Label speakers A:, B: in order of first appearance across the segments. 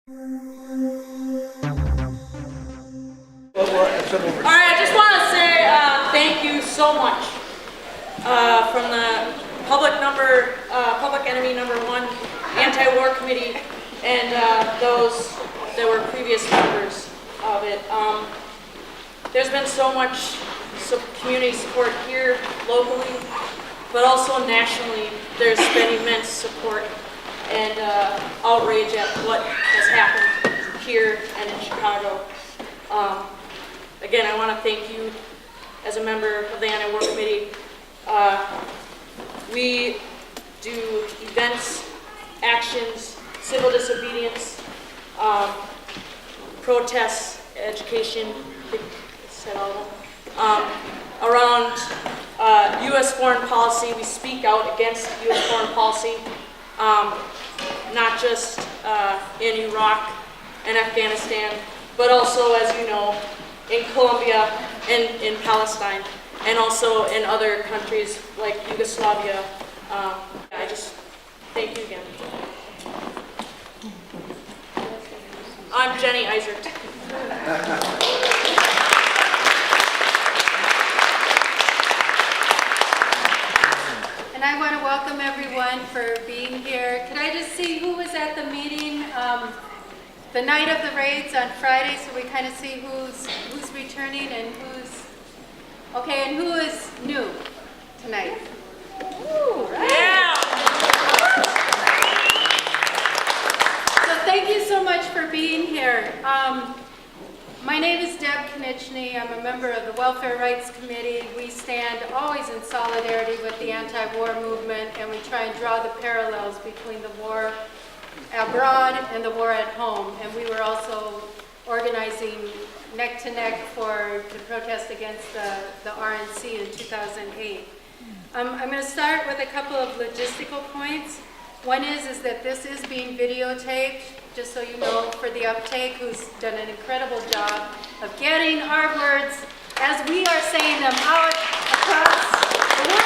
A: Alright, I just want to say thank you so much from the public enemy number one anti-war committee and those that were previous members of it. There's been so much community support here locally, but also nationally. There's been immense support and outrage at what has happened here and in Chicago. Again, I want to thank you as a member of the Anti-War Committee. We do events, actions, civil disobedience, protests, education, I think I said all of them. Around U.S. foreign policy, we speak out against U.S. foreign policy, not just in Iraq and Afghanistan, but also, as you know, in Colombia and in Palestine, and also in other countries like Yugoslavia. I just thank you again. I'm Jenny Eisert.
B: And I want to welcome everyone for being here. Could I just see who was at the meeting the night of the raids on Friday, so we kind of see who's returning and who's okay, and who is new tonight? Ooh, right.
A: Yeah.
B: So thank you so much for being here. My name is Deb Konieczny. I'm a member of the Welfare Rights Committee. We stand always in solidarity with the anti-war movement, and we try and draw the parallels between the war abroad and the war at home. And we were also organizing neck to neck to protest against the RNC in 2008. I'm going to start with a couple of logistical points. One is that this is being videotaped, just so you know, for the uptake, who's done an incredible job of getting our words as we are saying them out across the world.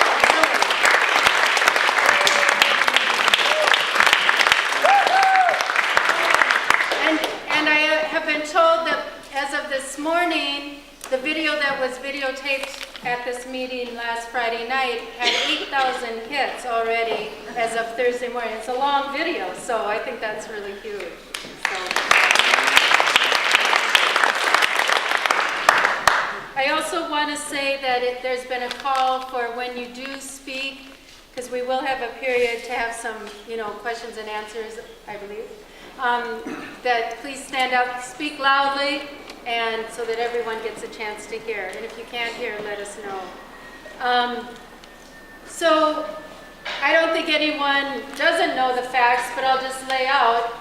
B: And I have been told that as of this morning, the video that was videotaped at this meeting last Friday night had 8,000 hits already as of Thursday morning. It's a long video, so I think that's really huge. I also want to say that there's been a call for when you do speak, because we will have a period to have some, questions and answers, I believe, that please stand up, speak loudly, and so that everyone gets a chance to hear. And if you can't hear, let us know. So I don't think anyone doesn't know the facts, but I'll just lay out.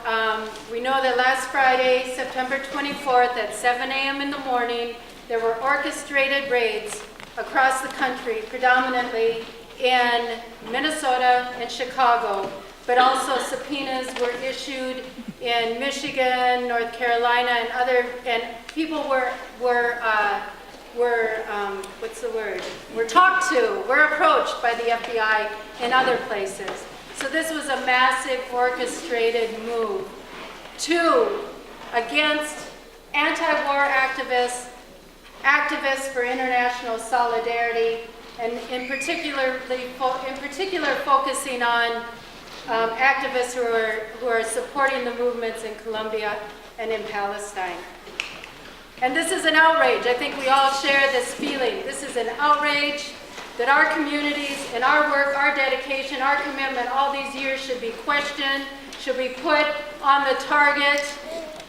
B: We know that last Friday, September 24th at 7 a.m. in the morning, there were orchestrated raids across the country, predominantly in Minnesota and Chicago, but also subpoenas were issued in Michigan, North Carolina, and people were talked to, were approached by the FBI in other places. So this was a massive orchestrated move. Against anti-war activists for international solidarity, and in particular focusing on activists who are supporting the movements in Colombia and in Palestine. And this is an outrage. I think we all share this feeling. This is an outrage that our communities and our work, our dedication, our commitment all these years should be questioned, should be put on the target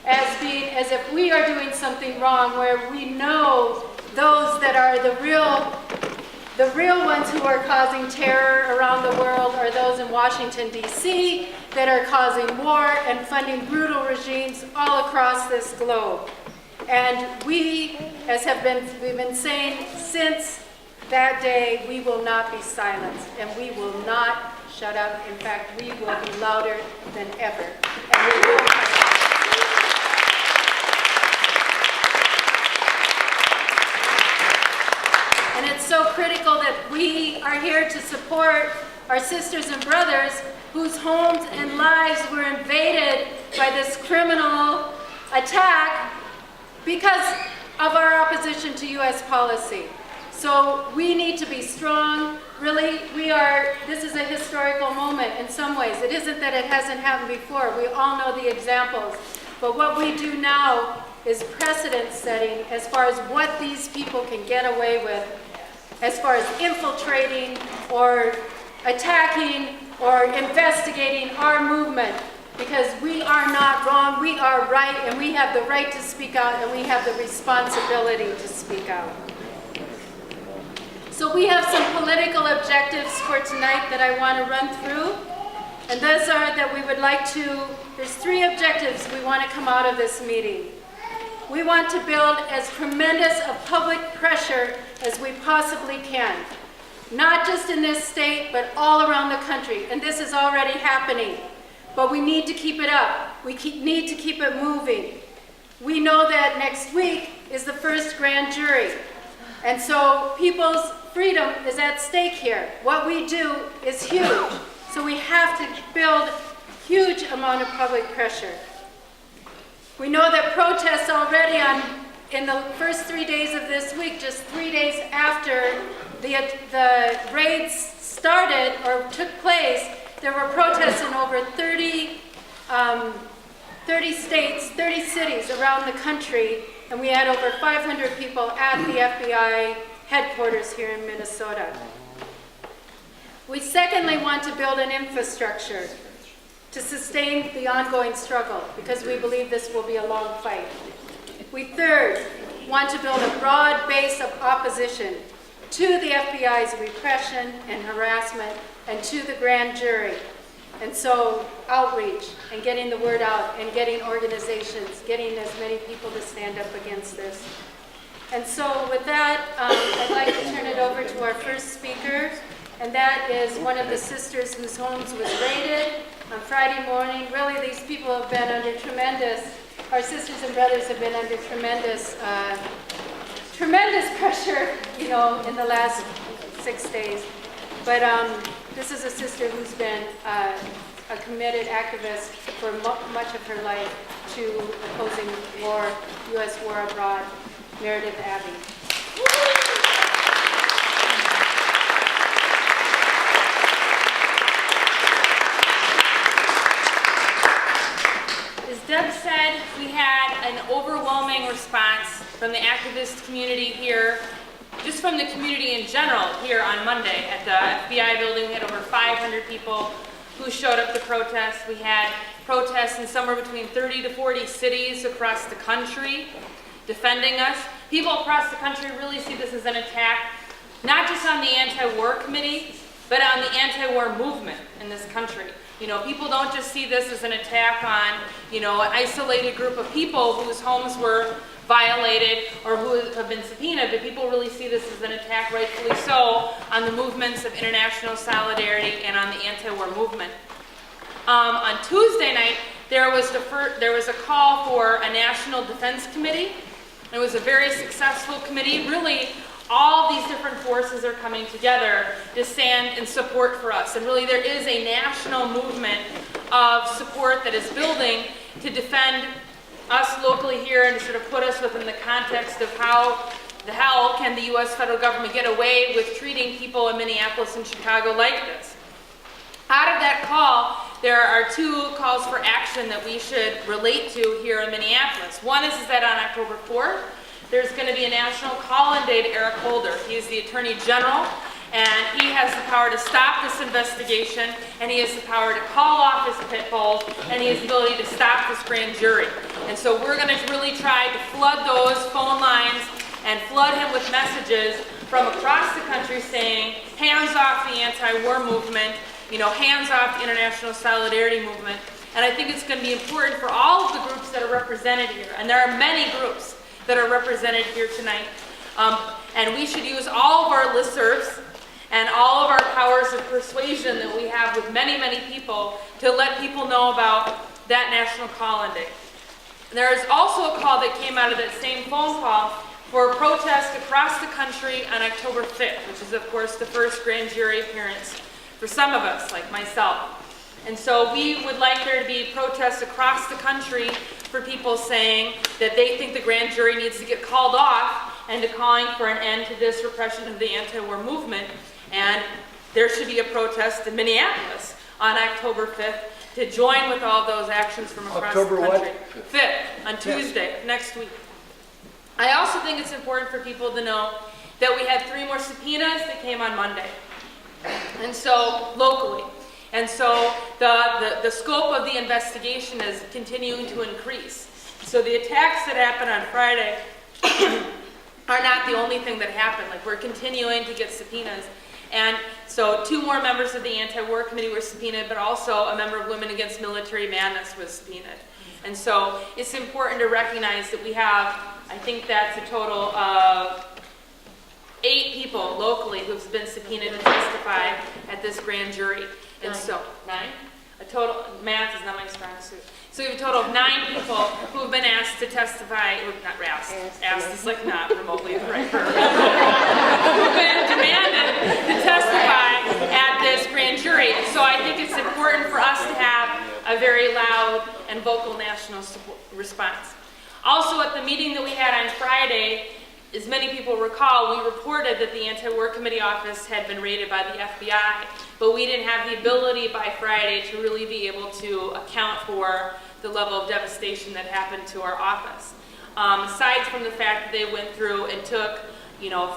B: as if we are doing something wrong, where we know those that are the real ones who are causing terror around the world are those in Washington, D.C., that are causing war and funding brutal regimes all across this globe. And we've been saying since that day, we will not be silenced, and we will not shut up. In fact, we will be louder than ever. And we will. And it's so critical that we are here to support our sisters and brothers whose homes and lives were invaded by this criminal attack because of our opposition to U.S. policy. So we need to be strong. Really, this is a historical moment in some ways. It isn't that it hasn't happened before. We all know the examples. But what we do now is precedent setting as far as what these people can get away with, as far as infiltrating or attacking or investigating our movement. Because we are not wrong, we are right, and we have the right to speak out, and we have the responsibility to speak out. So we have some political objectives for tonight that I want to run through. And those are that we would like to, there's 3 objectives we want to come out of this meeting. We want to build as tremendous a public pressure as we possibly can. Not just in this state, but all around the country. And this is already happening. But we need to keep it up. We need to keep it moving. We know that next week is the first grand jury. And so people's freedom is at stake here. What we do is huge. So we have to build huge amount of public pressure. We know that protests already in the first 3 days of this week, just 3 days after the raids started or took place, there were protests in over 30 states, 30 cities around the country, and we had over 500 people at the FBI headquarters here in Minnesota. We secondly want to build an infrastructure to sustain the ongoing struggle, because we believe this will be a long fight. We third want to build a broad base of opposition to the FBI's repression and harassment and to the grand jury. And so outreach and getting the word out and getting organizations, getting as many people to stand up against this. And so with that, I'd like to turn it over to our first speaker, and that is one of the sisters whose homes was raided on Friday morning. Really, these people have been under our sisters and brothers have been under tremendous pressure, in the last 6 days. But this is a sister who's been a committed activist for much of her life to opposing war, U.S. war abroad, Meredith Abbey.
C: As Deb said, we had an overwhelming response from the activist community here, just from the community in general here on Monday at the FBI building. We had over 500 people who showed up to protest. We had protests in somewhere between 30 to 40 cities across the country defending us. People across the country really see this as an attack, not just on the anti-war committee, but on the anti-war movement in this country. People don't just see this as an attack on, an isolated group of people whose homes were violated or who have been subpoenaed, but people really see this as an attack, rightfully so, on the movements of international solidarity and on the anti-war movement. On Tuesday night, there was a call for a National Defense Committee. It was a very successful committee. Really, all these different forces are coming together to stand in support for us. And really, there is a national movement of support that is building to defend us locally here and to sort of put us within the context of how the hell can the U.S. federal government get away with treating people in Minneapolis and Chicago like this. Out of that call, there are 2 calls for action that we should relate to here in Minneapolis. One is that on October 4th, there's going to be a national call-in day to Eric Holder. He is the Attorney General, and he has the power to stop this investigation, and he has the power to call off his pit bulls, and he has the ability to stop this grand jury. And so we're going to really try to flood those phone lines and flood him with messages from across the country saying, hands off the anti-war movement, hands off the international solidarity movement. And I think it's going to be important for all of the groups that are represented here, and there are many groups that are represented here tonight. And we should use all of our listservs and all of our powers of persuasion that we have with many, many people to let people know about that national call-in day. There is also a call that came out of that same phone call for a protest across the country on October 5th, which is, of course, the first grand jury appearance for some of us, like myself. And so we would like there to be protests across the country for people saying that they think the grand jury needs to get called off and to calling for an end to this repression of the anti-war movement. And there should be a protest in Minneapolis on October 5th to join with all those actions from across the country.
D: October
C: 5th, on Tuesday, next week. I also think it's important for people to know that we had 3 more subpoenas that came on Monday. And so, locally. And so the scope of the investigation is continuing to increase. So the attacks that happened on Friday are not the only thing that happened. Like, we're continuing to get subpoenas. And so 2 more members of the anti-war committee were subpoenaed, but also a member of Women Against Military Madness was subpoenaed. And so it's important to recognize that we have, I think that's a total of 8 people locally who've been subpoenaed to testify at this grand jury. And so, 9? A total, math is not my strong suit. So we have a total of 9 people who have been asked to testify, or not asked is like not remotely the right verb, who've been demanded to testify at this grand jury. And so I think it's important for us to have a very loud and vocal national response. Also, at the meeting that we had on Friday, as many people recall, we reported that the anti-war committee office had been raided by the FBI, but we didn't have the ability by Friday to really be able to account for the level of devastation that happened to our office. Aside from the fact that they went through and took,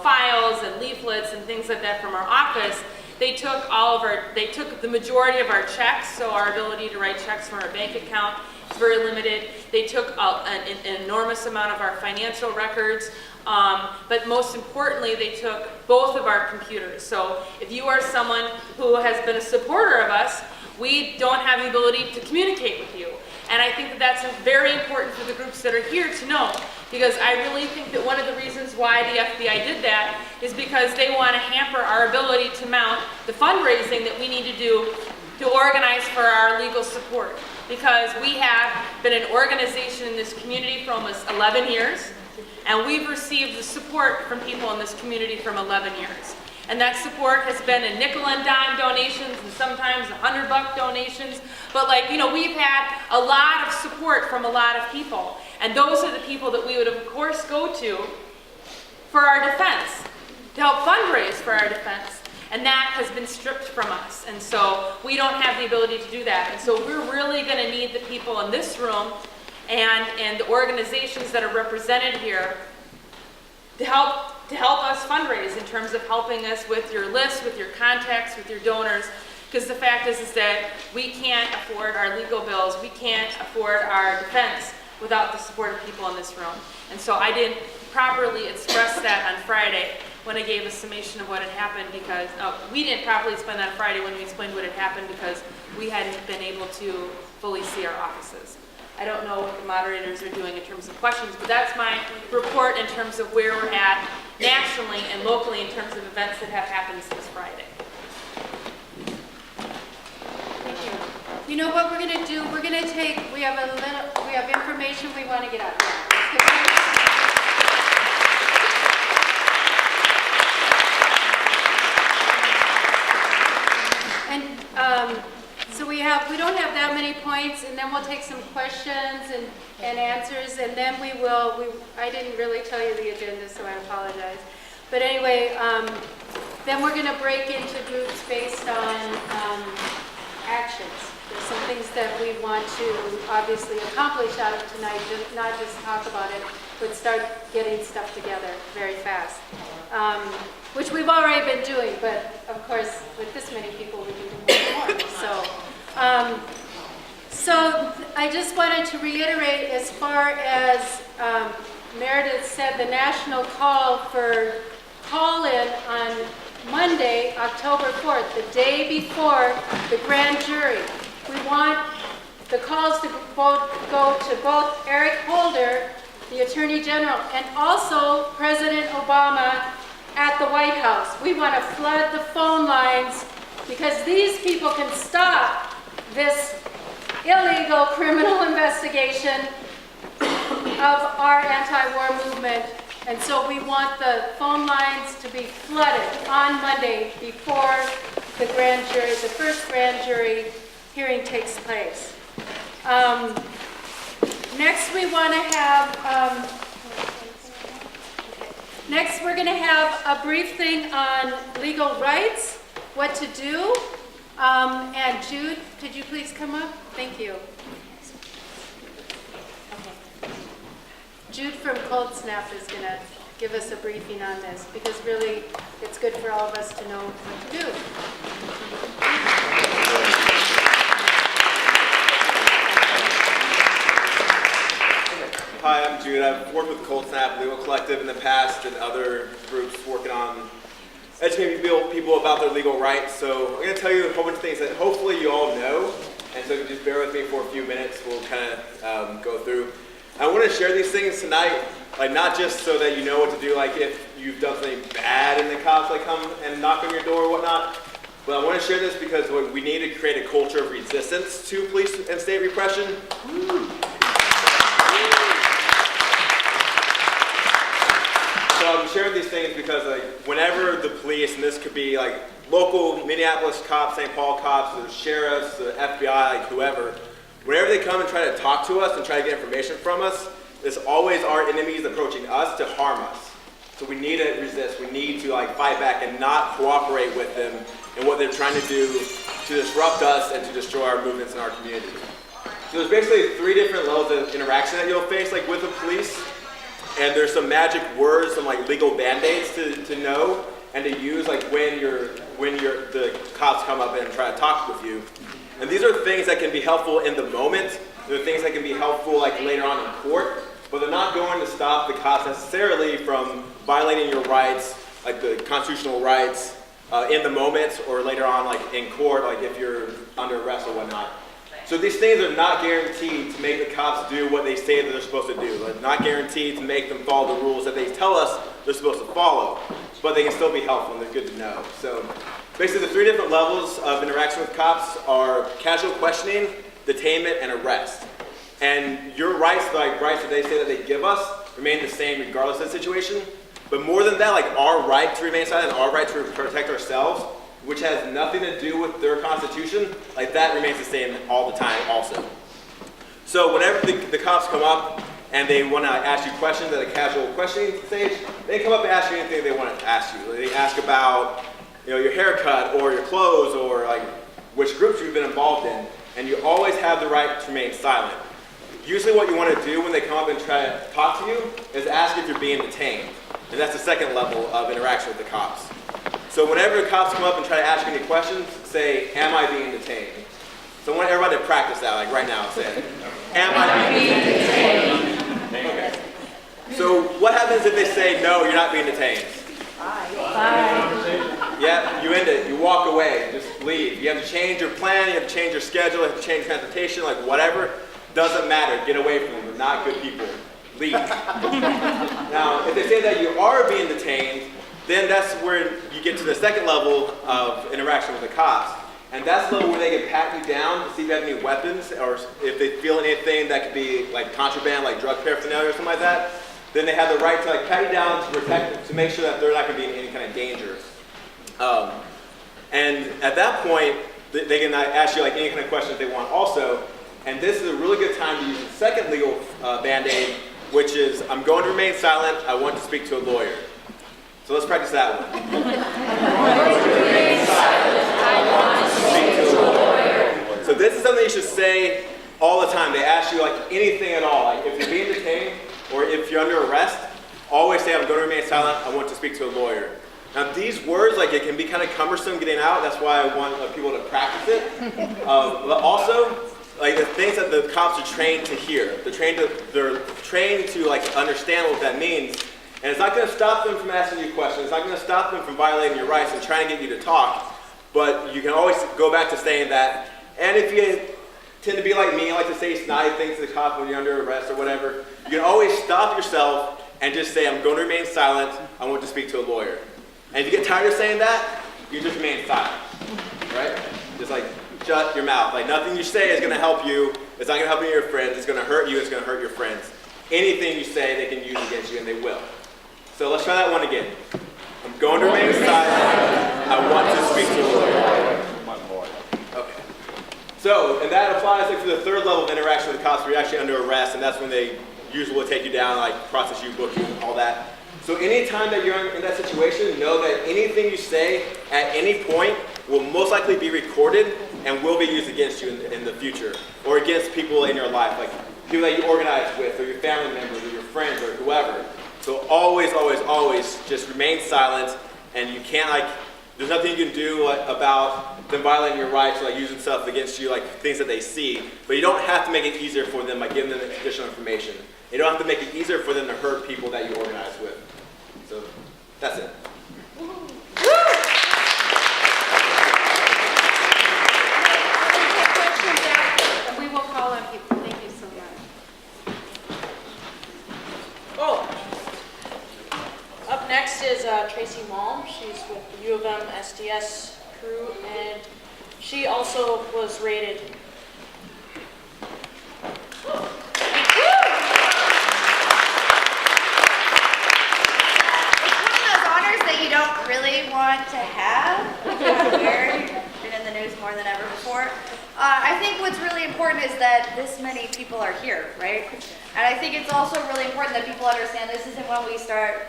C: files and leaflets and things like that from our office, they took the majority of our checks, so our ability to write checks from our bank account is very limited. They took an enormous amount of our financial records. But most importantly, they took both of our computers. So if you are someone who has been a supporter of us, we don't have the ability to communicate with you. And I think that that's very important for the groups that are here to know, because I really think that one of the reasons why the FBI did that is because they want to hamper our ability to mount the fundraising that we need to do to organize for our legal support. Because we have been an organization in this community for almost 11 years. And we've received the support from people in this community from 11 years. And that support has been in nickel and dime donations and sometimes $100 donations. But we've had a lot of support from a lot of people. And those are the people that we would of course go to for our defense, to help fundraise for our defense. And that has been stripped from us. And so we don't have the ability to do that. And so we're really going to need the people in this room and the organizations that are represented here to help us fundraise in terms of helping us with your list, with your contacts, with your donors. Because the fact is that we can't afford our legal bills, we can't afford our defense without the support of people in this room. And so I didn't properly express that on Friday when I gave a summation of what had happened, because we didn't properly explain that on Friday when we explained what had happened, because we hadn't been able to fully see our offices. I don't know what the moderators are doing in terms of questions, but that's my report in terms of where we're at nationally and locally in terms of events that have happened since Friday.
B: Thank you. You know what we're going to do? We're going to we have information we want to get out there. And so we don't have that many points, and then we'll take some questions and answers, and then I didn't really tell you the agenda, so I apologize. But anyway, then we're going to break into groups based on actions. There's some things that we want to obviously accomplish out of tonight, not just talk about it, but start getting stuff together very fast. Which we've already been doing, but of course, with this many people, we can do more. So I just wanted to reiterate, as far as Meredith said, the national call-in on Monday, October 4th, the day before the grand jury. We want the calls to go to both Eric Holder, the Attorney General, and also President Obama at the White House. We want to flood the phone lines because these people can stop this illegal criminal investigation of our anti-war movement. And so we want the phone lines to be flooded on Monday before the grand jury, the first grand jury hearing takes place. Next, we want to have, next we're going to have a brief thing on legal rights, what to do. And Jude, could you please come up? Thank you. Okay. Jude from Cold Snap is going to give us a briefing on this, because really it's good for all of us to know what to do.
D: Hi, I'm Jude. I've worked with Cold Snap Legal Collective in the past and other groups working on educating people about their legal rights. So I'm going to tell you a whole bunch of things that hopefully you all know. And so just bear with me for a few minutes. We'll kind of go through. I want to share these things tonight, like not just so that you know what to do, like if you've done something bad and the cops like come and knock on your door or whatnot. But I want to share this because we need to create a culture of resistance to police and state repression. So I'm sharing these things because like whenever the police, and this could be like local Minneapolis cops, St. Paul cops, the sheriffs, the FBI, like whoever, whenever they come and try to talk to us and try to get information from us, it's always our enemies approaching us to harm us. So we need to resist. We need to like fight back and not cooperate with them in what they're trying to do to disrupt us and to destroy our movements in our community. So there's basically 3 different levels of interaction that you'll face like with the police. And there's some magic words, some like legal band-aids to know and to use like when the cops come up and try to talk with you. And these are things that can be helpful in the moment. They're things that can be helpful like later on in court, but they're not going to stop the cops necessarily from violating your rights, like the constitutional rights, in the moment or later on like in court, like if you're under arrest or whatnot. So these things are not guaranteed to make the cops do what they say that they're supposed to do. They're not guaranteed to make them follow the rules that they tell us they're supposed to follow, but they can still be helpful and they're good to know. So basically the 3 different levels of interaction with cops are casual questioning, detainment, and arrest. And your rights, like rights that they say that they give us, remain the same regardless of the situation. But more than that, like our right to remain silent, our right to protect ourselves, which has nothing to do with their constitution, like that remains the same all the time also. So whenever the cops come up and they want to ask you questions at a casual questioning stage, they come up and ask you anything they want to ask you. They ask about your haircut or your clothes or like which groups you've been involved in, and you always have the right to remain silent. Usually what you want to do when they come up and try to talk to you is ask if you're being detained. And that's the second level of interaction with the cops. So whenever the cops come up and try to ask you any questions, say, am I being detained? So I want everybody to practice that, like right now, say, am I being detained? Okay. So what happens if they say, no, you're not being detained? Bye. Yeah, you end it, you walk away, just leave. You have to change your plan, you have to change your schedule, you have to change transportation, like whatever. Doesn't matter, get away from them, they're not good people. Leave. Now, if they say that you are being detained, then that's where you get to the second level of interaction with the cops. And that's the level where they can pat you down to see if you have any weapons or if they feel anything that could be like contraband, like drug paraphernalia or something like that. Then they have the right to like pat you down to protect, to make sure that they're not going to be in any kind of danger. And at that point, they can ask you like any kind of questions they want also. And this is a really good time to use the second legal band-aid, which is, I'm going to remain silent, I want to speak to a lawyer. So let's practice that one. So this is something you should say all the time. They ask you like anything at all. Like if you're being detained or if you're under arrest, always say, I'm going to remain silent, I want to speak to a lawyer. Now these words, like it can be kind of cumbersome getting out. That's why I want people to practice it. But also, like the things that the cops are trained to hear. They're trained to like understand what that means. And it's not going to stop them from asking you questions. It's not going to stop them from violating your rights and trying to get you to talk. But you can always go back to saying that. And if you tend to be like me, like to say snide things to the cop when you're under arrest or whatever, you can always stop yourself and just say, I'm going to remain silent. I want to speak to a lawyer. And if you get tired of saying that, you just remain silent, right? Just like shut your mouth. Like nothing you say is going to help you. It's not going to help you and your friends. It's going to hurt you. It's going to hurt your friends. Anything you say, they can use against you, and they will. So let's try that one again. I'm going to remain silent. I want to speak to a lawyer. Okay. So, and that applies like for the third level of interaction with the cops where you're actually under arrest, and that's when they usually will take you down, like process you, book you, all that. So anytime that you're in that situation, know that anything you say at any point will most likely be recorded and will be used against you in the future, or against people in your life, like people that you organize with, or your family members, or your friends, or whoever. So always, always, always just remain silent, and you can't like, there's nothing you can do about them violating your rights or like using stuff against you, like things that they see. But you don't have to make it easier for them by giving them additional information. You don't have to make it easier for them to hurt people that you organize with. So that's it.
B: Questions after, and we will call on people. Thank you so much.
A: Oh, up next is Tracy Malm. She's with the U of M SDS crew, and she also was rated.
E: That you don't really want to have. Weird. Been in the news more than ever before. I think what's really important is that this many people are here, right? And I think it's also really important that people understand this isn't when we start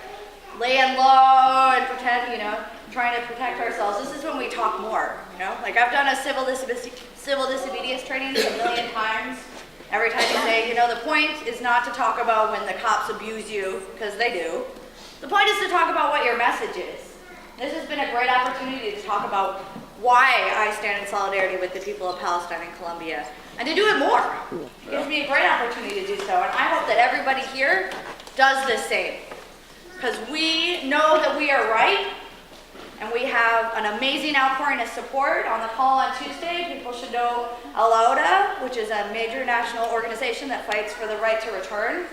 E: laying low and pretend, trying to protect ourselves. This is when we talk more, Like I've done a civil disobedience training a million times. Every time you say, the point is not to talk about when the cops abuse you, because they do. The point is to talk about what your message is. This has been a great opportunity to talk about why I stand in solidarity with the people of Palestine and Colombia, and to do it more. It gives me a great opportunity to do so, and I hope that everybody here does the same. Because we know that we are right, and we have an amazing outpouring of support. On the call on Tuesday, people should know ALAODA, which is a major national organization that fights for the right to return.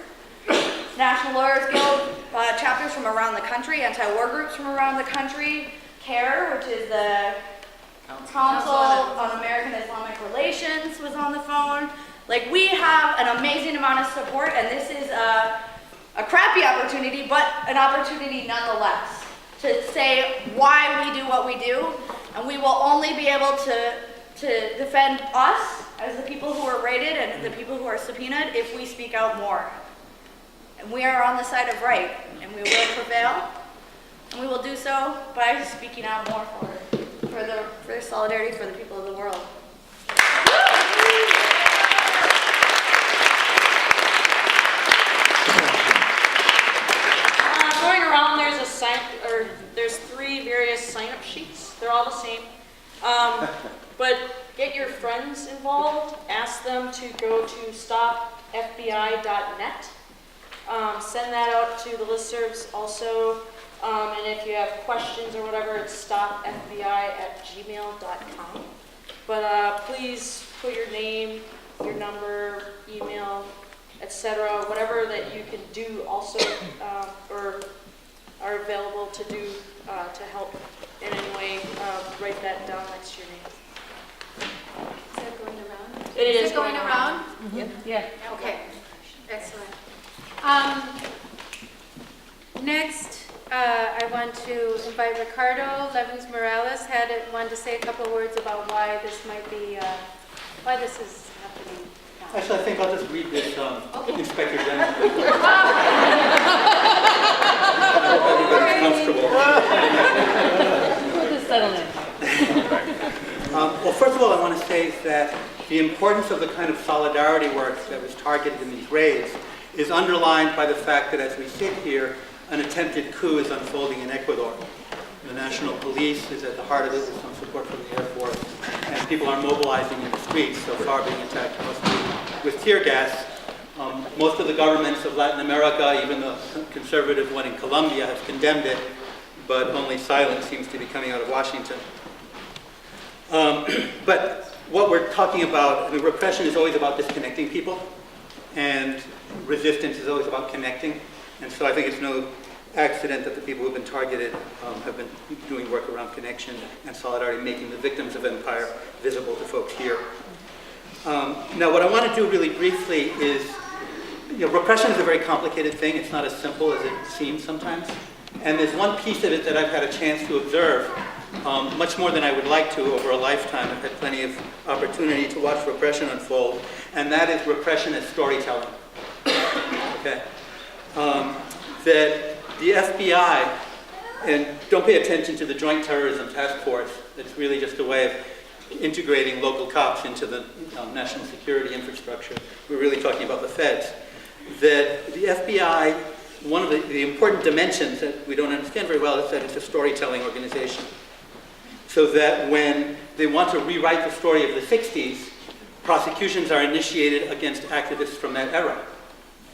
E: National Lawyers Guild chapters from around the country, anti-war groups from around the country, CARE, which is the Council on American Islamic Relations, was on the phone. Like, we have an amazing amount of support, and this is a crappy opportunity, but an opportunity nonetheless to say why we do what we do, and we will only be able to defend us as the people who are raided and the people who are subpoenaed if we speak out more. And we are on the side of right, and we will prevail, and we will do so by speaking out more for solidarity for the people of the world.
A: Going around, there's three various sign-up sheets. They're all the same. But get your friends involved. Ask them to go to stopfbi.net. Send that out to the listservs also. And if you have questions or whatever, it's stopfbi@gmail.com. But please put your name, your number, email, etc., whatever that you can do also, or are available to do to help in any way. Write that down next to your name.
B: Is that going around?
A: It is
B: going around?
A: Mm-hmm.
B: Yeah. Okay. Excellent. Next, I want to invite Ricardo Levins Morales. Wanted to say a couple of words about why this might be, why this is happening now.
F: Actually, I think I'll just read this Inspector General. Everybody's comfortable.
C: Just settle in.
F: Well, first of all, I want to say that the importance of the kind of solidarity work that was targeted in these raids is underlined by the fact that as we sit here, an attempted coup is unfolding in Ecuador. The national police is at the heart of it with some support from the Air Force, and people are mobilizing in the streets, so far being attacked mostly with tear gas. Most of the governments of Latin America, even the conservative one in Colombia, have condemned it, but only silence seems to be coming out of Washington. But what we're talking about, repression is always about disconnecting people, and resistance is always about connecting. And so I think it's no accident that the people who have been targeted have been doing work around connection and solidarity, making the victims of empire visible to folks here. Now, what I want to do really briefly is, repression is a very complicated thing. It's not as simple as it seems sometimes. And there's one piece of it that I've had a chance to observe much more than I would like to over a lifetime. I've had plenty of opportunity to watch repression unfold, and that is repression as storytelling. Okay. That the FBI, and don't pay attention to the Joint Terrorism Task Force, it's really just a way of integrating local cops into the national security infrastructure. We're really talking about the feds. That the FBI, one of the important dimensions that we don't understand very well is that it's a storytelling organization. So that when they want to rewrite the story of the 60s, prosecutions are initiated against activists from that era.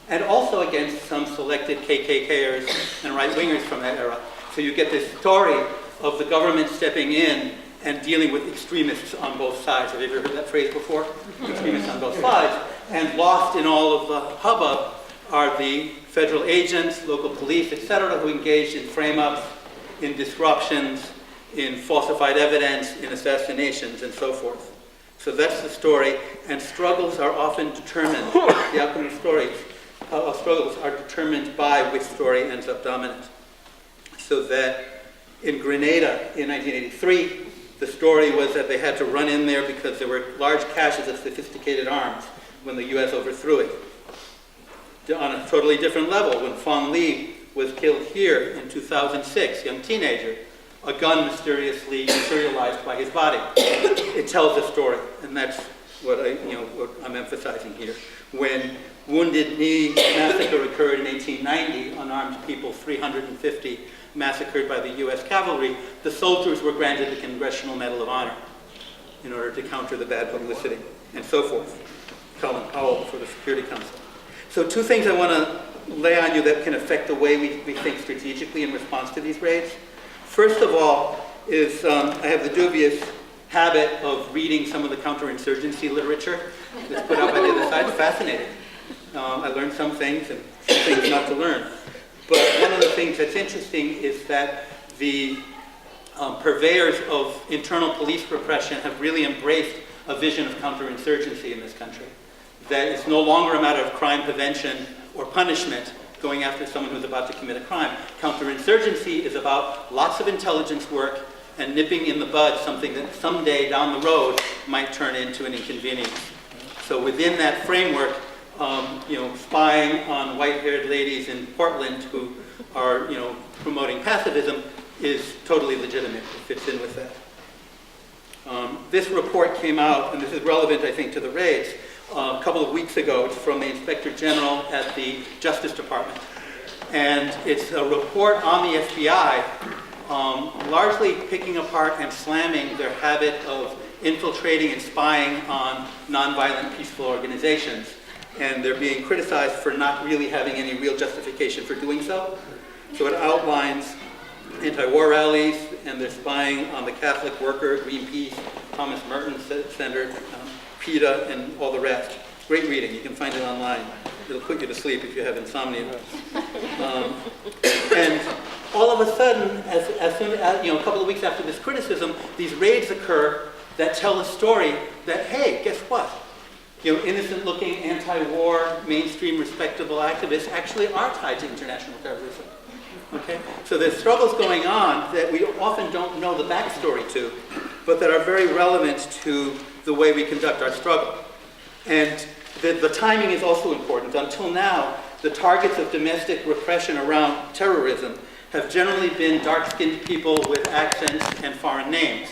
F: And also against some selected KKKers and right-wingers from that era. So you get this story of the government stepping in and dealing with extremists on both sides. Have you ever heard that phrase before? Extremists on both sides. And lost in all of the hubbub are the federal agents, local police, etc., who engaged in frame-ups, in disruptions, in falsified evidence, in assassinations, and so forth. So that's the story, and struggles are often determined, the outcome of struggles are determined by which story ends up dominant. So that in Grenada in 1983, the story was that they had to run in there because there were large caches of sophisticated arms when the U.S. overthrew it. On a totally different level, when Phong Le was killed here in 2006, young teenager, a gun mysteriously materialized by his body. It tells a story, and that's what I'm emphasizing here. When Wounded Knee massacre occurred in 1890, unarmed people, 350 massacred by the U.S. cavalry, the soldiers were granted the Congressional Medal of Honor in order to counter the bad publicity, and so forth. Colin Powell for the Security Council. So two things I want to lay on you that can affect the way we think strategically in response to these raids. First of all is I have the dubious habit of reading some of the counterinsurgency literature that's put out by the other side. It's fascinating. I learned some things and some things not to learn. But one of the things that's interesting is that the purveyors of internal police repression have really embraced a vision of counterinsurgency in this country. That it's no longer a matter of crime prevention or punishment, going after someone who's about to commit a crime. Counterinsurgency is about lots of intelligence work and nipping in the bud something that someday down the road might turn into an inconvenience. So within that framework, spying on white-haired ladies in Portland who are, promoting pacifism is totally legitimate. It fits in with that. This report came out, and this is relevant, I think, to the raids, a couple of weeks ago. It's from the Inspector General at the Justice Department. And it's a report on the FBI, largely picking apart and slamming their habit of infiltrating and spying on nonviolent peaceful organizations. And they're being criticized for not really having any real justification for doing so. So it outlines anti-war rallies, and they're spying on the Catholic Worker, Greenpeace, Thomas Merton Center, PETA, and all the rest. Great reading. You can find it online. It'll put you to sleep if you have insomnia. And all of a sudden, as soon as, a couple of weeks after this criticism, these raids occur that tell a story that, hey, guess what? Innocent-looking, anti-war, mainstream, respectable activists actually are tied to international terrorism. Okay? So there's struggles going on that we often don't know the backstory to, but that are very relevant to the way we conduct our struggle. And the timing is also important. Until now, the targets of domestic repression around terrorism have generally been dark-skinned people with accents and foreign names.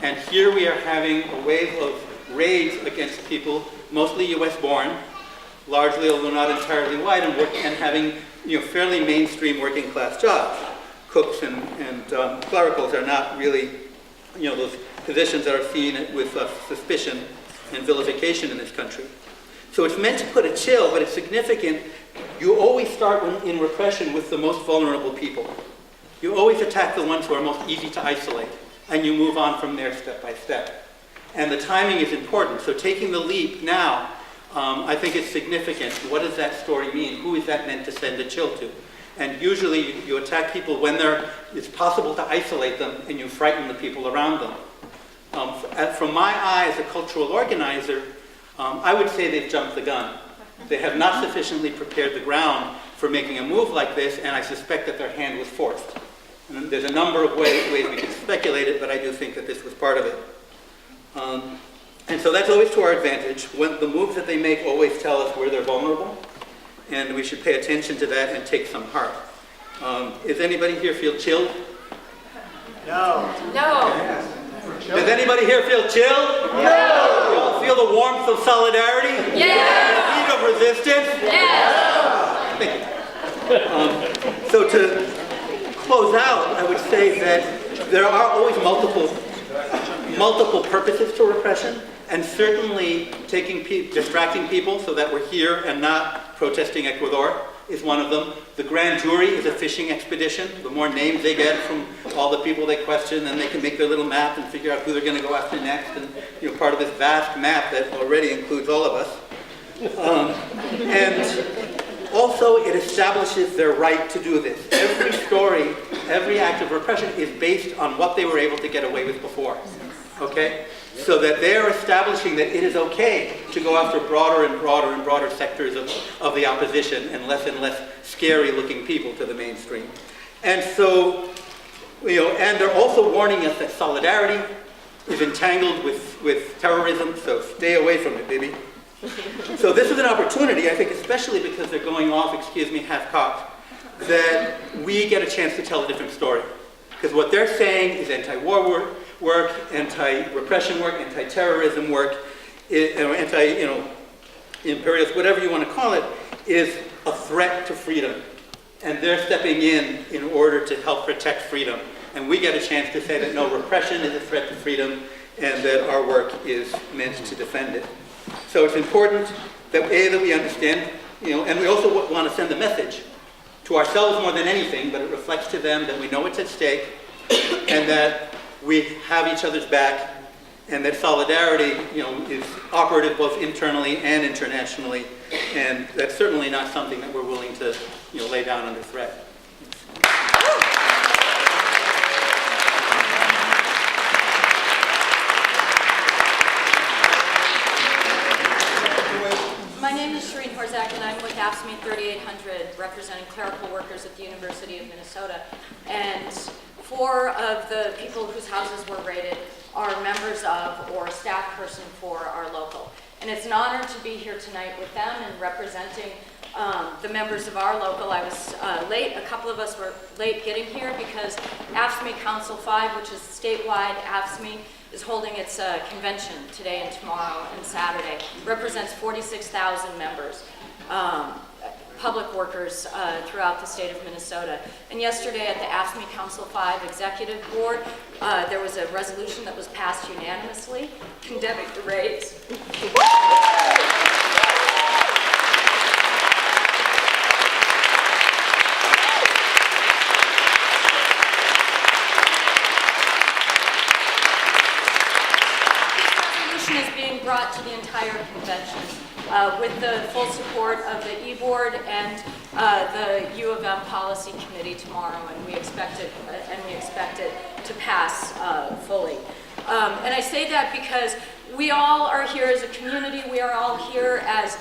F: And here we are having a wave of raids against people, mostly US-born, largely, although not entirely white, and having fairly mainstream working-class jobs. Cooks and clericals are not really those positions that are seen with suspicion and vilification in this country. So it's meant to put a chill, but it's significant. You always start in repression with the most vulnerable people. You always attack the ones who are most easy to isolate, and you move on from there step by step. And the timing is important. So taking the leap now, I think it's significant. What does that story mean? Who is that meant to send a chill to? And usually you attack people when it's possible to isolate them, and you frighten the people around them. From my eye as a cultural organizer, I would say they've jumped the gun. They have not sufficiently prepared the ground for making a move like this, and I suspect that their hand was forced. And there's a number of ways we can speculate it, but I do think that this was part of it. And so that's always to our advantage. When the moves that they make always tell us where they're vulnerable, and we should pay attention to that and take some heart. Does anybody here feel chilled?
B: No.
F: Does anybody here feel chilled? No. You all feel the warmth of solidarity?
C: Yes.
F: The heat of resistance?
C: Yes.
F: So to close out, I would say that there are always multiple purposes to repression, and certainly distracting people so that we're here and not protesting Ecuador is one of them. The grand jury is a fishing expedition. The more names they get from all the people they question, then they can make their little map and figure out who they're going to go after next, and part of this vast map that already includes all of us. And also, it establishes their right to do this. Every story, every act of repression is based on what they were able to get away with before. Okay? So that they're establishing that it is okay to go after broader and broader sectors of the opposition and less scary looking people to the mainstream. And so, and they're also warning us that solidarity is entangled with terrorism, so stay away from it, baby. So this is an opportunity, I think, especially because they're going off, half-cocked, that we get a chance to tell a different story. Because what they're saying is anti-war work, anti-repression work, anti-terrorism work, anti-imperialist, whatever you want to call it, is a threat to freedom. And they're stepping in order to help protect freedom. And we get a chance to say that no, repression is a threat to freedom, and that our work is meant to defend it. So it's important that we understand, and we also want to send the message to ourselves more than anything, but it reflects to them that we know it's at stake, and that we have each other's back, and that solidarity, is operative both internally and internationally, and that's certainly not something that we're willing to, lay down under threat.
G: My name is Shireen Horzak, and I'm with AFSCME 3800, representing clerical workers at the University of Minnesota. And 4 of the people whose houses were raided are members of or a staff person for our local. And it's an honor to be here tonight with them and representing the members of our local. I was late. A couple of us were late getting here because AFSCME Council 5, which is statewide AFSCME, is holding its convention today and tomorrow and Saturday. Represents 46,000 members, public workers throughout the state of Minnesota. And yesterday at the AFSCME Council 5 Executive Board, there was a resolution that was passed unanimously condemning the raids. Is being brought to the entire convention with the full support of the E-Board and the U of M Policy Committee tomorrow, and we expect it to pass fully. And I say that because we all are here as a community. We are all here as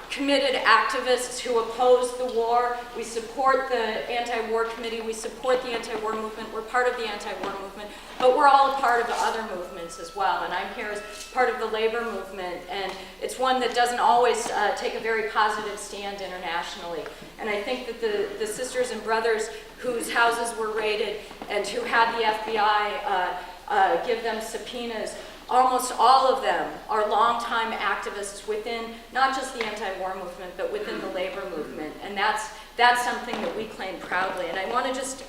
G: committed activists who oppose the war. We support the anti-war committee. We support the anti-war movement. We're part of the anti-war movement, but we're all a part of other movements as well. And I'm here as part of the labor movement, and it's one that doesn't always take a very positive stand internationally. And I think that the sisters and brothers whose houses were raided and who had the FBI give them subpoenas, almost all of them are longtime activists within not just the anti-war movement, but within the labor movement. And that's something that we claim proudly. And I want to just,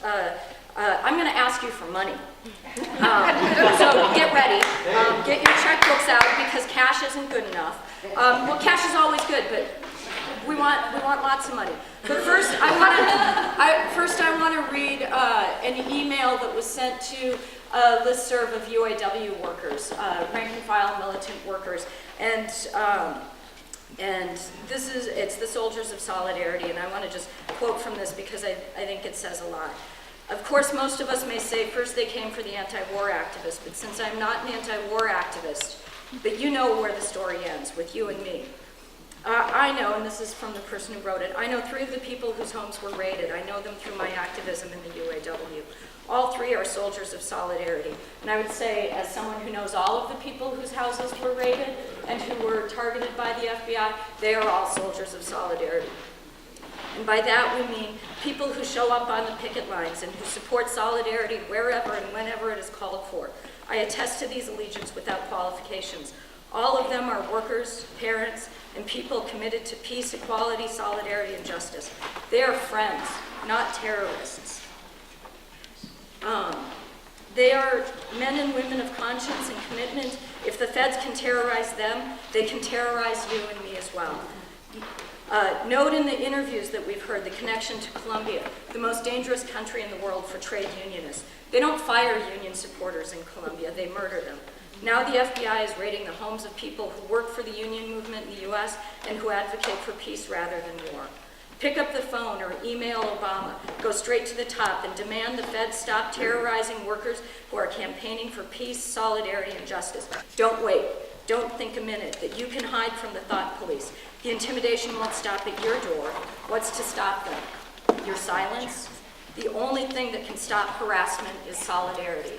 G: I'm going to ask you for money. So get ready. Get your checkbooks out because cash isn't good enough. Well, cash is always good, but we want lots of money. But first, I want to read an email that was sent to a listserv of UAW workers, rank and file militant workers, and it's the Soldiers of Solidarity, and I want to just quote from this because I think it says a lot. Of course, most of us may say first they came for the anti-war activists, but since I'm not an anti-war activist, but you know where the story ends, with you and me. I know, and this is from the person who wrote it, I know 3 of the people whose homes were raided. I know them through my activism in the UAW. All 3 are soldiers of solidarity. And I would say, as someone who knows all of the people whose houses were raided and who were targeted by the FBI, they are all soldiers of solidarity. And by that we mean people who show up on the picket lines and who support solidarity wherever and whenever it is called for. I attest to these allegiances without qualifications. All of them are workers, parents, and people committed to peace, equality, solidarity, and justice. They are friends, not terrorists. They are men and women of conscience and commitment. If the feds can terrorize them, they can terrorize you and me as well. Note in the interviews that we've heard the connection to Colombia, the most dangerous country in the world for trade unionists. They don't fire union supporters in Colombia, they murder them. Now the FBI is raiding the homes of people who work for the union movement in the US and who advocate for peace rather than war. Pick up the phone or email Obama, go straight to the top and demand the feds stop terrorizing workers who are campaigning for peace, solidarity, and justice. Don't wait. Don't think a minute that you can hide from the thought police. The intimidation won't stop at your door. What's to stop them? Your silence? The only thing that can stop harassment is solidarity.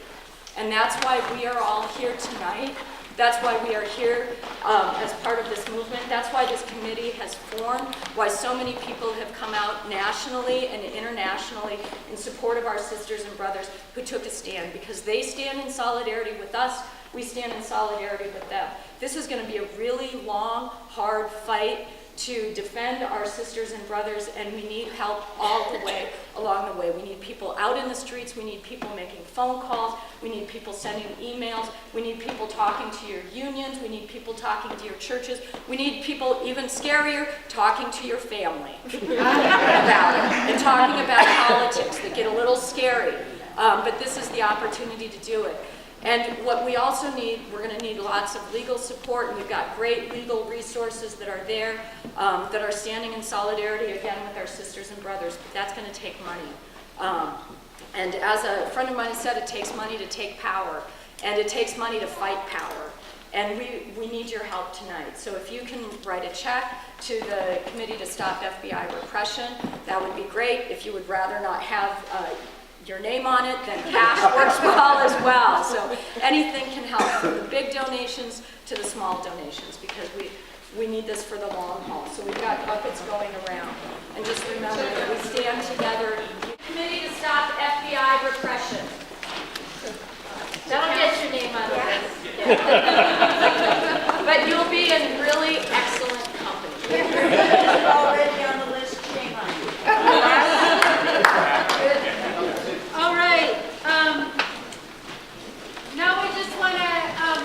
G: And that's why we are all here tonight. That's why we are here as part of this movement. That's why this committee has formed, why so many people have come out nationally and internationally in support of our sisters and brothers who took a stand. Because they stand in solidarity with us, we stand in solidarity with them. This is going to be a really long, hard fight to defend our sisters and brothers, and we need help all the way along the way. We need people out in the streets, we need people making phone calls, we need people sending emails, we need people talking to your unions, we need people talking to your churches, we need people, even scarier, talking to your family about it, and talking about politics that get a little scary. But this is the opportunity to do it. And what we also need, we're going to need lots of legal support, and we've got great legal resources that are there, that are standing in solidarity, again, with our sisters and brothers, but that's going to take money. And as a friend of mine has said, it takes money to take power, and it takes money to fight power. And we need your help tonight. So if you can write a check to the Committee to Stop FBI Repression, that would be great. If you would rather not have your name on it, then cash works well as well. So anything can help, from the big donations to the small donations, because we need this for the long haul. So we've got buckets going around. And just remember that we stand together. Committee to Stop FBI Repression. That'll get your name on the list. But you'll be in really excellent company.
E: Already on the list, shame on you.
B: All right, now we just want to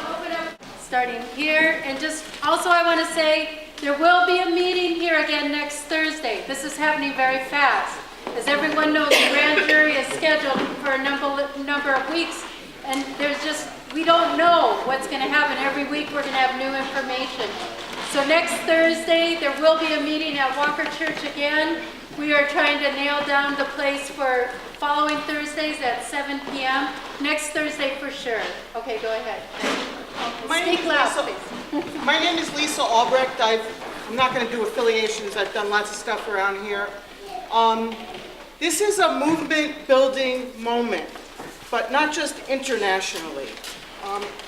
B: open up, starting here, and just also I want to say there will be a meeting here again next Thursday. This is happening very fast. As everyone knows, the grand jury is scheduled for a number of weeks, and we don't know what's going to happen. Every week we're going to have new information. So next Thursday there will be a meeting at Walker Church again. We are trying to nail down the place for following Thursdays at 7 p.m. Next Thursday for sure. Okay, go ahead. Speak loud, please.
H: My name is Lisa Albrecht. I'm not going to do affiliations. I've done lots of stuff around here. This is a movement-building moment, but not just internationally.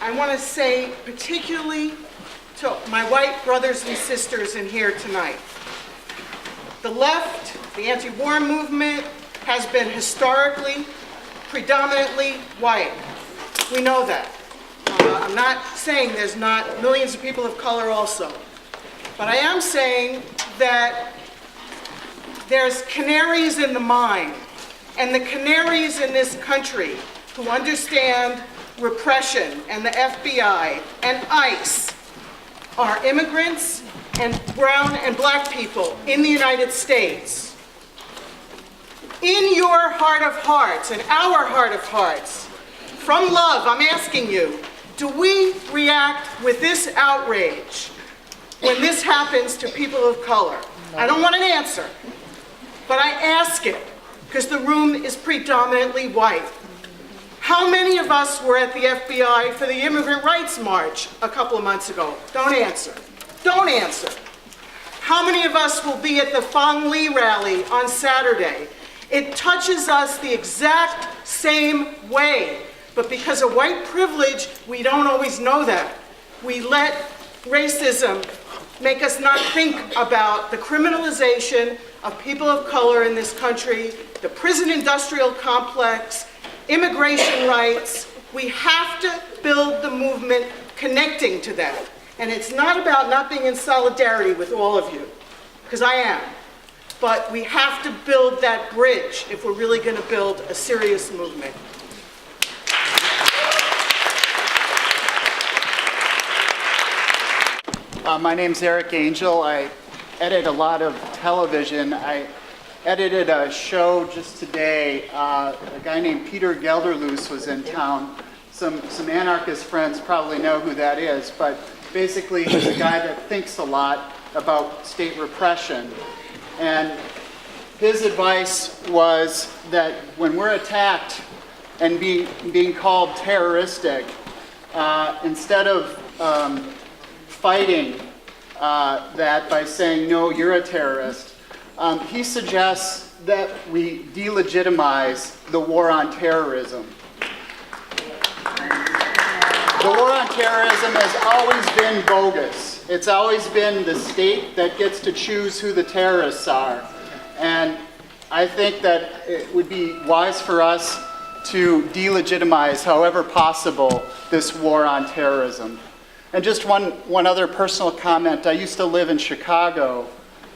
H: I want to say particularly to my white brothers and sisters in here tonight. The left, the anti-war movement, has been historically, predominantly white. We know that. I'm not saying there's not millions of people of color also. But I am saying that there's canaries in the mine. And the canaries in this country who understand repression and the FBI and ICE are immigrants and brown and black people in the United States. In your heart of hearts and our heart of hearts, from love, I'm asking you, do we react with this outrage when this happens to people of color? I don't want an answer, but I ask it because the room is predominantly white. How many of us were at the FBI for the Immigrant Rights March a couple of months ago? Don't answer. Don't answer. How many of us will be at the Fong Lee rally on Saturday? It touches us the exact same way, but because of white privilege, we don't always know that. We let racism make us not think about the criminalization of people of color in this country, the prison industrial complex, immigration rights. We have to build the movement connecting to that. And it's not about not being in solidarity with all of you, because I am. But we have to build that bridge if we're really going to build a serious movement.
I: My name's Eric Angel. I edit a lot of television. I edited a show just today. A guy named Peter Gelderloos was in town. Some anarchist friends probably know who that is, but basically he's a guy that thinks a lot about state repression. And his advice was that when we're attacked and being called terroristic, instead of fighting that by saying, no, you're a terrorist, he suggests that we delegitimize the war on terrorism. The war on terrorism has always been bogus. It's always been the state that gets to choose who the terrorists are. And I think that it would be wise for us to delegitimize, however possible, this war on terrorism. And just one other personal comment. I used to live in Chicago,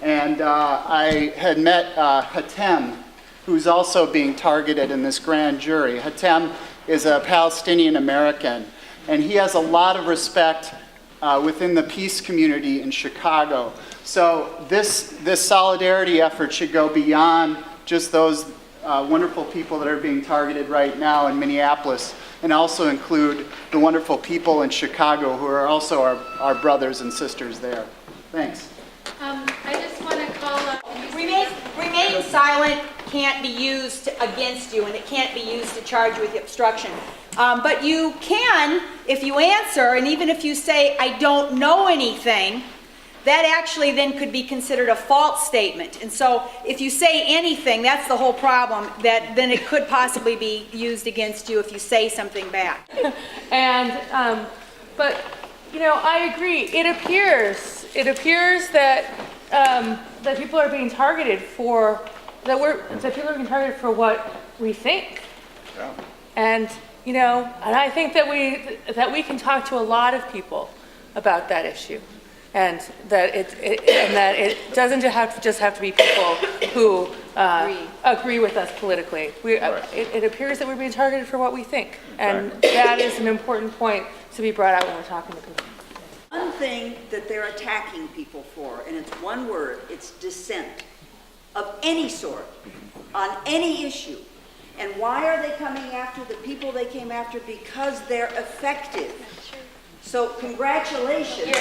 I: and I had met Hatem, who's also being targeted in this grand jury. Hatem is a Palestinian American, and he has a lot of respect within the peace community in Chicago. So this solidarity effort should go beyond just those wonderful people that are being targeted right now in Minneapolis, and also include the wonderful people in Chicago who are also our brothers and sisters there. Thanks.
B: I just want to call up.
J: Remain silent can't be used against you, and it can't be used to charge with obstruction. But you can, if you answer, and even if you say, I don't know anything, that actually then could be considered a false statement. And so if you say anything, that's the whole problem, that then it could possibly be used against you if you say something back.
C: And, but, you know, I agree. It appears that that people are being targeted for what we think.
I: Yeah.
C: And, you know, and I think that we can talk to a lot of people about that issue. And that it doesn't just have to be people who agree with us politically. It appears that we're being targeted for what we think, and that is an important point to be brought out when we're talking to people.
K: One thing that they're attacking people for, and it's one word, it's dissent of any sort on any issue. And why are they coming after the people they came after? Because they're effective. So congratulations. And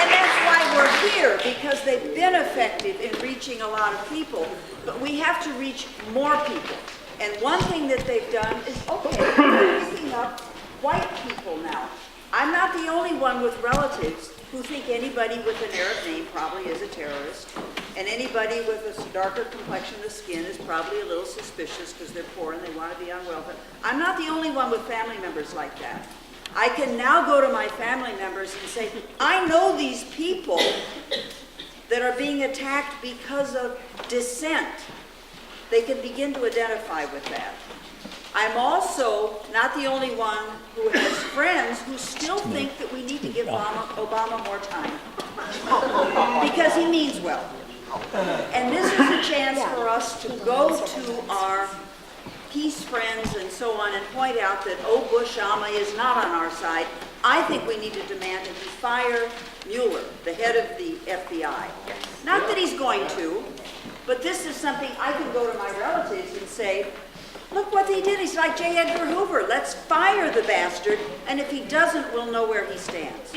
K: that's why we're here, because they've been effective in reaching a lot of people. But we have to reach more people. And one thing that they've done is, okay, they're picking up white people now. I'm not the only one with relatives who think anybody with an Arab name probably is a terrorist. And anybody with a darker complexion of skin is probably a little suspicious because they're poor and they want to be on welfare. I'm not the only one with family members like that. I can now go to my family members and say, I know these people that are being attacked because of dissent. They can begin to identify with that. I'm also not the only one who has friends who still think that we need to give Obama more time because he means well. And this is a chance for us to go to our peace friends and so on and point out that, oh, Bush-Ama is not on our side. I think we need to demand that he fire Mueller, the head of the FBI. Not that he's going to, but this is something I can go to my relatives and say, look what he did. He's like J. Edgar Hoover. Let's fire the bastard, and if he doesn't, we'll know where he stands.